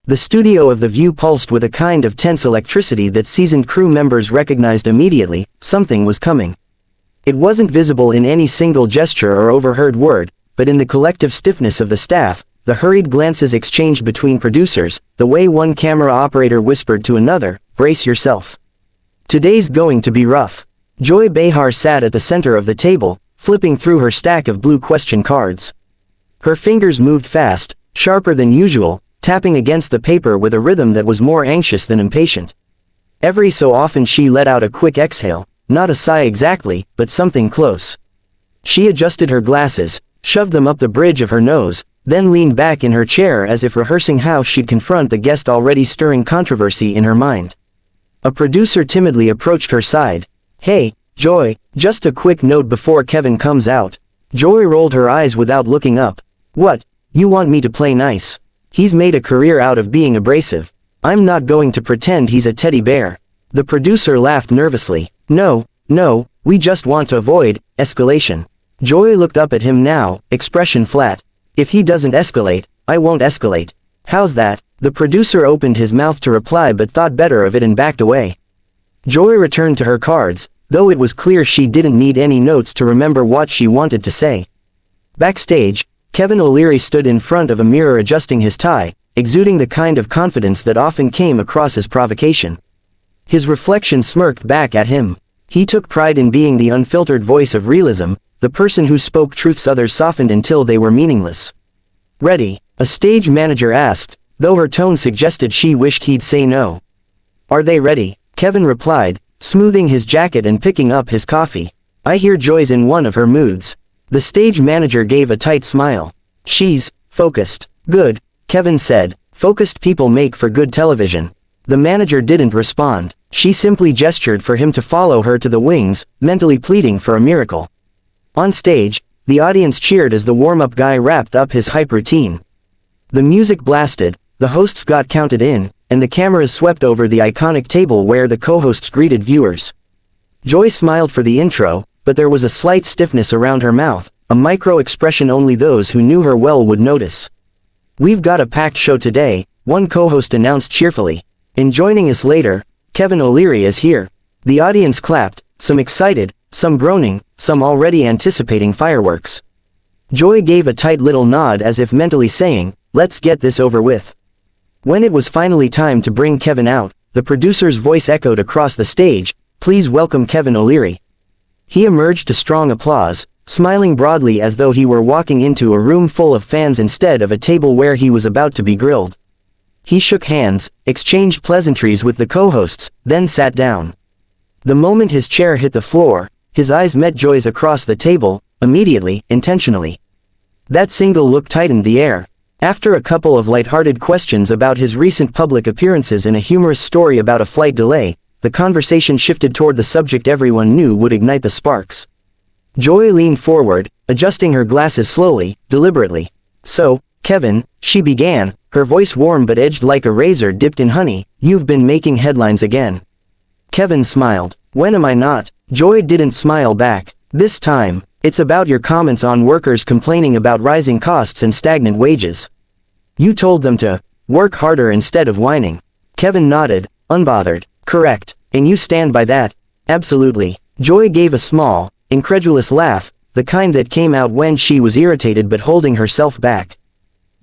The studio of The View pulsed with a kind of tense electricity that seasoned crew members recognized immediately. Something was coming. It wasn't visible in any single gesture or overheard word, but in the collective stiffness of the staff, the hurried glances exchanged between producers, the way one camera operator whispered to another, "Brace yourself. Today's going to be rough." Joy Behar sat at the center of the table, flipping through her stack of blue question cards. Her fingers moved fast, sharper than usual, tapping against the paper with a rhythm that was more anxious than impatient. Every so often she let out a quick exhale, not a sigh exactly, but something close. She adjusted her glasses, shoved them up the bridge of her nose, then leaned back in her chair as if rehearsing how she'd confront the guest already stirring controversy in her mind. A producer timidly approached her side. "Hey, Joy, just a quick note before Kevin comes out." Joy rolled her eyes without looking up. "What, you want me to play nice? He's made a career out of being abrasive. I'm not going to pretend he's a teddy bear." The producer laughed nervously. No, we just want to avoid escalation." Joy looked up at him now, expression flat. "If he doesn't escalate, I won't escalate. How's that?" The producer opened his mouth to reply but thought better of it and backed away. Joy returned to her cards, though it was clear she didn't need any notes to remember what she wanted to say. Backstage, Kevin O'Leary stood in front of a mirror adjusting his tie, exuding the kind of confidence that often came across as provocation. His reflection smirked back at him. He took pride in being the unfiltered voice of realism, the person who spoke truths others softened until they were meaningless. "Ready?" a stage manager asked, though her tone suggested she wished he'd say no. "Are they ready?" Kevin replied, smoothing his jacket and picking up his coffee. "I hear Joy's in one of her moods." The stage manager gave a tight smile. "She's focused." "Good," Kevin said. "Focused people make for good television." The manager didn't respond. She simply gestured for him to follow her to the wings, mentally pleading for a miracle. On stage, the audience cheered as the warm-up guy wrapped up his hype routine. The music blasted, the hosts got counted in, and the cameras swept over the iconic table where the co-hosts greeted viewers. Joy smiled for the intro, but there was a slight stiffness around her mouth, a micro-expression only those who knew her well would notice. "We've got a packed show today," one co-host announced cheerfully. "And joining us later, Kevin O'Leary is here." The audience clapped, some excited, some groaning, some already anticipating fireworks. Joy gave a tight little nod as if mentally saying, "Let's get this over with." When it was finally time to bring Kevin out, the producer's voice echoed across the stage, "Please welcome Kevin O'Leary." He emerged to strong applause, smiling broadly as though he were walking into a room full of fans instead of a table where he was about to be grilled. He shook hands, exchanged pleasantries with the co-hosts, then sat down. The moment his chair hit the floor, his eyes met Joy's across the table, immediately, intentionally. That single look tightened the air. After a couple of light-hearted questions about his recent public appearances and a humorous story about a flight delay, the conversation shifted toward the subject everyone knew would ignite the sparks. Joy leaned forward, adjusting her glasses slowly, deliberately. "So, Kevin," she began, her voice warm but edged like a razor dipped in honey, "you've been making headlines again." Kevin smiled. "When am I not?" Joy didn't smile back. "This time, it's about your comments on workers complaining about rising costs and stagnant wages. You told them to work harder instead of whining." Kevin nodded, unbothered. "Correct. And you stand by that?" "Absolutely." Joy gave a small, incredulous laugh, the kind that came out when she was irritated but holding herself back.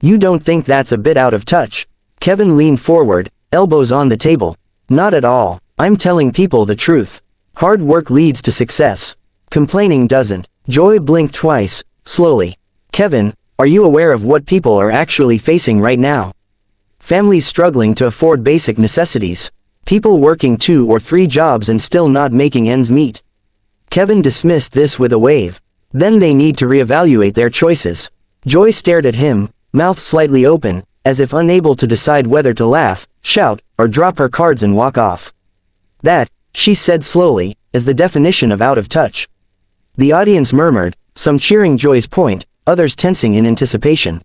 "You don't think that's a bit out of touch?" Kevin leaned forward, elbows on the table. "Not at all. I'm telling people the truth. Hard work leads to success. Complaining doesn't." Joy blinked twice, slowly. "Kevin, are you aware of what people are actually facing right now? Families struggling to afford basic necessities. People working 2 or 3 jobs and still not making ends meet." Kevin dismissed this with a wave. "Then they need to reevaluate their choices." Joy stared at him, mouth slightly open, as if unable to decide whether to laugh, shout, or drop her cards and walk off. "That," she said slowly, "is the definition of out of touch." The audience murmured, some cheering Joy's point, others tensing in anticipation.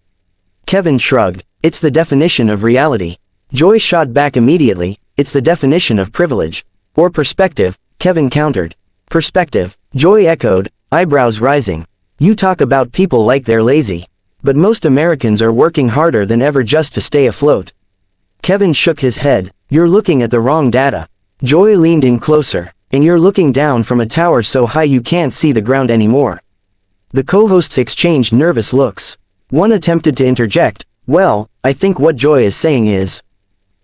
Kevin shrugged. "It's the definition of reality." Joy shot back immediately, "It's the definition of privilege. Or perspective," Kevin countered. "Perspective," Joy echoed, eyebrows rising. "You talk about people like they're lazy. But most Americans are working harder than ever just to stay afloat." Kevin shook his head. You're looking at the wrong data. Joy leaned in closer. And you're looking down from a tower so high you can't see the ground anymore. The co-hosts exchanged nervous looks. One attempted to interject. Well, I think what Joy is saying is.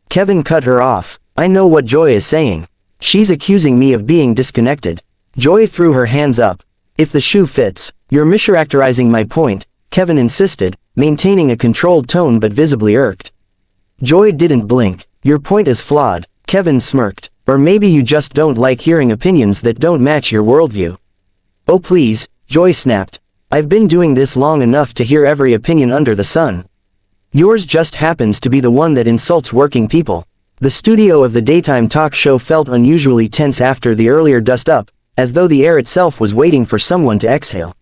Kevin cut her off. I know what Joy is saying. She's accusing me of being disconnected. Joy threw her hands up. If the shoe fits, you're mischaracterizing my point, Kevin insisted, maintaining a controlled tone but visibly irked. Joy didn't blink. Your point is flawed, Kevin smirked. Or maybe you just don't like hearing opinions that don't match your worldview. Oh please, Joy snapped. I've been doing this long enough to hear every opinion under the sun. Yours just happens to be the one that insults working people. The studio of the daytime talk show felt unusually tense after the earlier dust-up, as though the air itself was waiting for someone to exhale.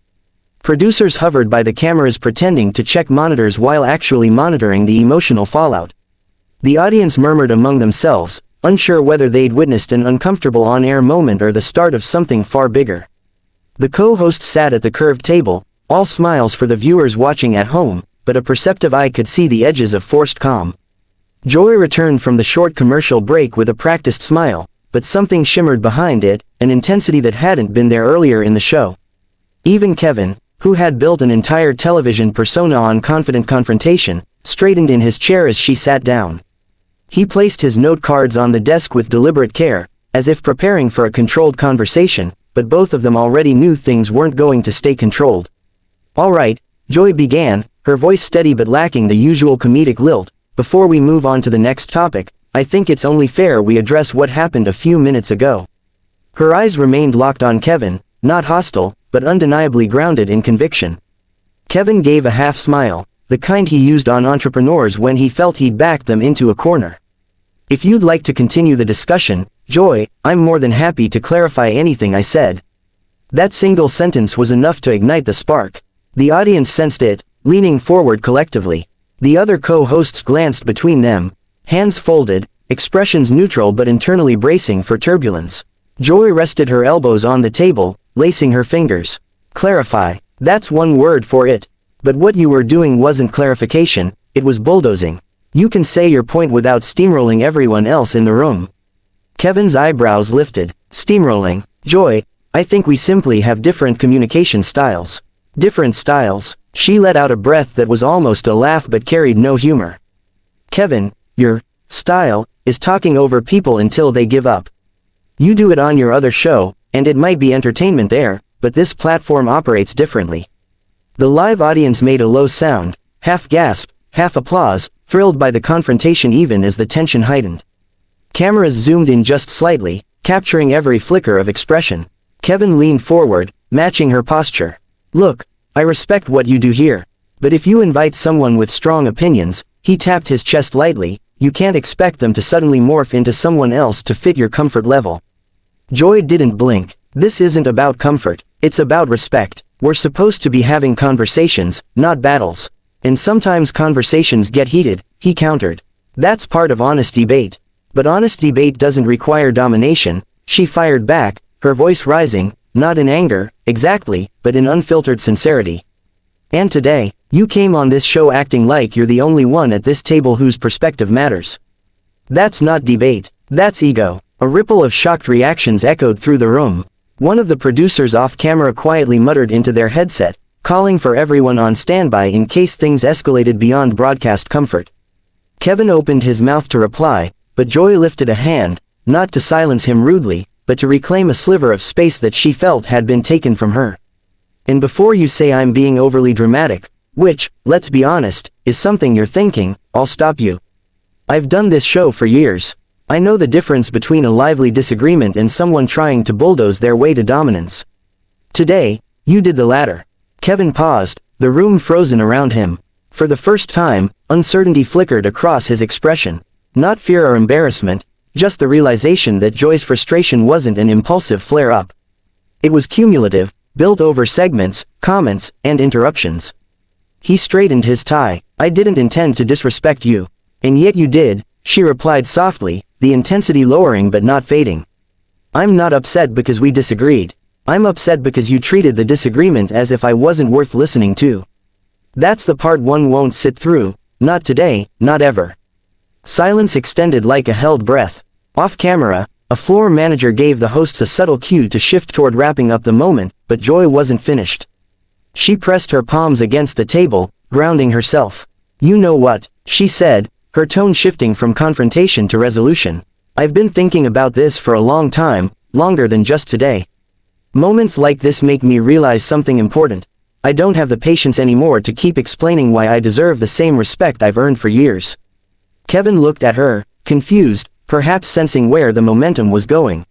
Producers hovered by the cameras pretending to check monitors while actually monitoring the emotional fallout. The audience murmured among themselves, unsure whether they'd witnessed an uncomfortable on-air moment or the start of something far bigger. The co-host sat at the curved table, all smiles for the viewers watching at home, but a perceptive eye could see the edges of forced calm. Joy returned from the short commercial break with a practiced smile, but something shimmered behind it, an intensity that hadn't been there earlier in the show. Even Kevin, who had built an entire television persona on confident confrontation, straightened in his chair as she sat down. He placed his note cards on the desk with deliberate care, as if preparing for a controlled conversation, but both of them already knew things weren't going to stay controlled. All right, Joy began, her voice steady but lacking the usual comedic lilt. Before we move on to the next topic, I think it's only fair we address what happened a few minutes ago. Her eyes remained locked on Kevin, not hostile, but undeniably grounded in conviction. Kevin gave a half smile, the kind he used on entrepreneurs when he felt he'd backed them into a corner. If you'd like to continue the discussion, Joy, I'm more than happy to clarify anything I said. That single sentence was enough to ignite the spark. The audience sensed it, leaning forward collectively. The other co-hosts glanced between them, hands folded, expressions neutral but internally bracing for turbulence. Joy rested her elbows on the table, lacing her fingers. Clarify, that's one word for it. But what you were doing wasn't clarification, it was bulldozing. You can say your point without steamrolling everyone else in the room. Kevin's eyebrows lifted. Steamrolling. Joy, I think we simply have different communication styles. Different styles. She let out a breath that was almost a laugh but carried no humor. Kevin, your style is talking over people until they give up. You do it on your other show, and it might be entertainment there, but this platform operates differently. The live audience made a low sound, half gasp, half applause, thrilled by the confrontation even as the tension heightened. Cameras zoomed in just slightly, capturing every flicker of expression. Kevin leaned forward, matching her posture. Look, I respect what you do here. But if you invite someone with strong opinions, he tapped his chest lightly, you can't expect them to suddenly morph into someone else to fit your comfort level. Joy didn't blink. This isn't about comfort, it's about respect. We're supposed to be having conversations, not battles. And sometimes conversations get heated, he countered. That's part of honest debate. But honest debate doesn't require domination, she fired back, her voice rising, not in anger, exactly, but in unfiltered sincerity. And today, you came on this show acting like you're the only one at this table whose perspective matters. That's not debate, that's ego. A ripple of shocked reactions echoed through the room. One of the producers off camera quietly muttered into their headset, calling for everyone on standby in case things escalated beyond broadcast comfort. Kevin opened his mouth to reply, but Joy lifted a hand, not to silence him rudely, but to reclaim a sliver of space that she felt had been taken from her. And before you say I'm being overly dramatic, which, let's be honest, is something you're thinking, I'll stop you. I've done this show for years. I know the difference between a lively disagreement and someone trying to bulldoze their way to dominance. Today, you did the latter. Kevin paused, the room frozen around him. For the first time, uncertainty flickered across his expression. Not fear or embarrassment, just the realization that Joy's frustration wasn't an impulsive flare-up. It was cumulative, built over segments, comments, and interruptions. He straightened his tie. I didn't intend to disrespect you. And yet you did, she replied softly, the intensity lowering but not fading. I'm not upset because we disagreed. I'm upset because you treated the disagreement as if I wasn't worth listening to. That's the part one won't sit through, not today, not ever. Silence extended like a held breath. Off camera, a floor manager gave the hosts a subtle cue to shift toward wrapping up the moment, but Joy wasn't finished. She pressed her palms against the table, grounding herself. "You know what," she said, her tone shifting from confrontation to resolution. "I've been thinking about this for a long time, longer than just today. Moments like this make me realize something important. I don't have the patience anymore to keep explaining why I deserve the same respect I've earned for years." Kevin looked at her, confused, perhaps sensing where the momentum was going.